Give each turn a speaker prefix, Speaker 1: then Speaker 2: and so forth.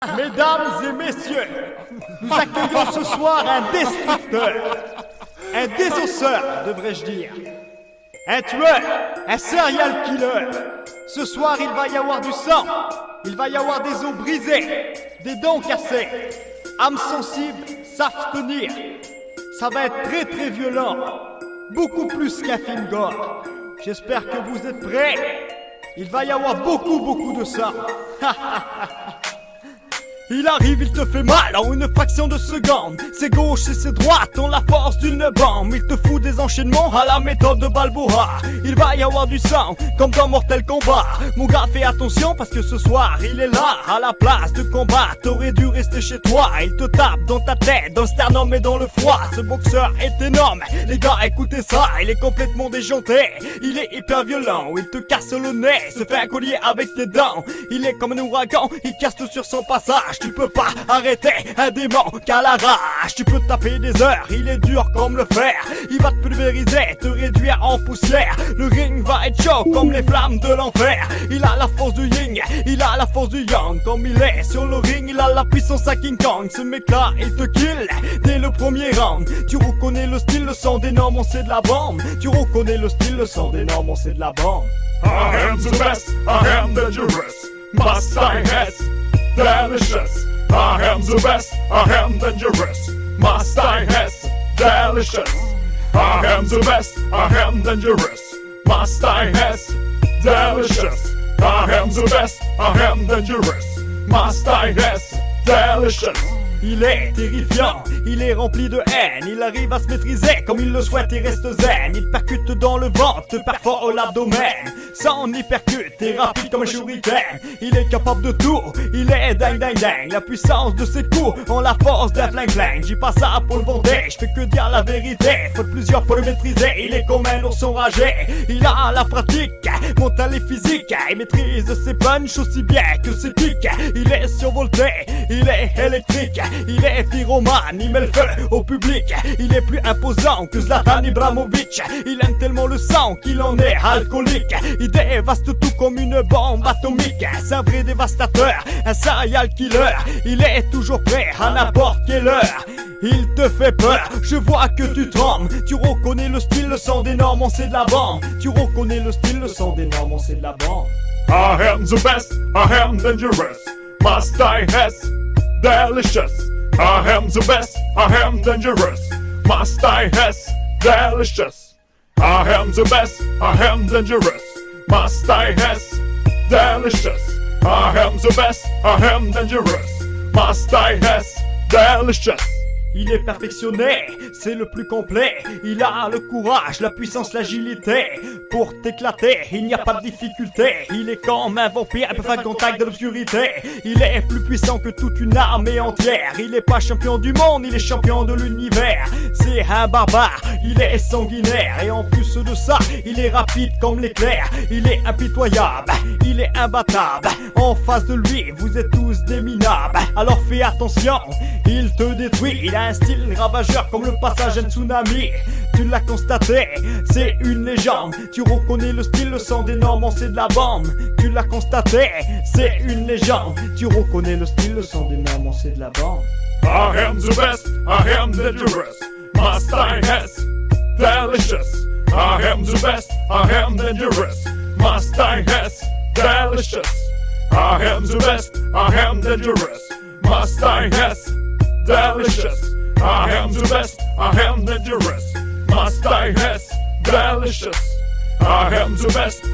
Speaker 1: Mesdames et messieurs, nous accueillons ce soir un destructeur, un désosseur, devrais-je dire, un tueur, un serial killer. Ce soir, il va y avoir du sang, il va y avoir des os brisés, des dents cassées, âmes sensibles savent tenir. Ça va être très très violent, beaucoup plus qu'un film gore. J'espère que vous êtes prêts. Il va y avoir beaucoup de sang. Il arrive, il te fait mal en une fraction de seconde. C'est gauche et c'est droite ont la force d'une bombe. Il te fout des enchaînements à la méthode de Balboa. Il va y avoir du sang, comme dans Mortal Kombat. Mon gars, fais attention parce que ce soir il est là. À la place de combat, t'aurais dû rester chez toi. Il te tape dans ta tête, dans le sternum et dans le foie. Ce boxeur est énorme, les gars écoutez ça. Il est complètement déjanté, il est hyper violent. Il te casse le nez, se fait un collier avec tes dents. Il est comme un ouragan, il casse tout sur son passage. Tu peux pas arrêter un démon qu'à la rage. Tu peux taper des heures, il est dur comme le fer. Il va te pulvériser, te réduire en poussière. Le ring va être chaud comme les flammes de l'enfer. Il a la force du yin, il a la force du yang. Comme il est sur le ring, il a la puissance à King Kong. Ce mec là, il te kill dès le premier round. Tu reconnais le style, le son des normes, c'est de la bombe. Tu reconnais le style, le son des normes, c'est de la bombe.
Speaker 2: I am the best, I am dangerous. My style is delicious. I am the best, I am dangerous. My style is delicious. I am the best, I am dangerous. My style is delicious. I am the best, I am dangerous. My style is delicious.
Speaker 1: Il est terrifiant, il est rempli de haine. Il arrive à se maîtriser comme il le souhaite et reste zen. Il percute dans le ventre, te perfore au l'abdomen. Sans y percute, et rapide comme un shuriken. Il est capable de tout, il est ding. La puissance de ses coups ont la force d'un flingue. J'y pas ça pour le vanter, je fais que dire la vérité. Faut plusieurs pour le maîtriser, il est comme un ours enragé. Il a la pratique, mentale et physique. Il maîtrise ses punches aussi bien que ses kicks. Il est survolté, il est électrique. Il est pyromane, il met le feu au public. Il est plus imposant que Zlatan Ibrahimovic. Il aime tellement le sang qu'il en est alcoolique. Il dévaste tout comme une bombe atomique. C'est un vrai dévastateur, un serial killer. Il est toujours prêt à n'importe quelle heure. Il te fait peur, je vois que tu trembles. Tu reconnais le style, le son des normes, c'est de la bombe. Tu reconnais le style, le son des normes, c'est de la bombe.
Speaker 2: I am the best, I am dangerous. My style is delicious. I am the best, I am dangerous. My style is delicious. I am the best, I am dangerous. My style is delicious. I am the best, I am dangerous. My style is delicious.
Speaker 1: Il est perfectionné, c'est le plus complet. Il a le courage, la puissance, l'agilité. Pour t'éclater, il n'y a pas de difficulté. Il est comme un vampire, il peut faire contact de l'obscurité. Il est plus puissant que toute une armée entière. Il est pas champion du monde, il est champion de l'univers. C'est un barbare, il est sanguinaire. Et en plus de ça, il est rapide comme l'éclair. Il est impitoyable, il est imbattable. En face de lui, vous êtes tous des minables. Alors fais attention, il te détruit. Il a un style ravageur comme le passage d'un tsunami. Tu l'as constaté, c'est une légende. Tu reconnais le style, le son des normes, c'est de la bombe. Tu l'as constaté, c'est une légende. Tu reconnais le style, le son des normes, c'est de la bombe.
Speaker 2: I am the best, I am dangerous. My style is delicious. I am the best, I am dangerous. My style is delicious. I am the best, I am dangerous. My style is delicious. I am the best, I am dangerous. My style is delicious. I am the best.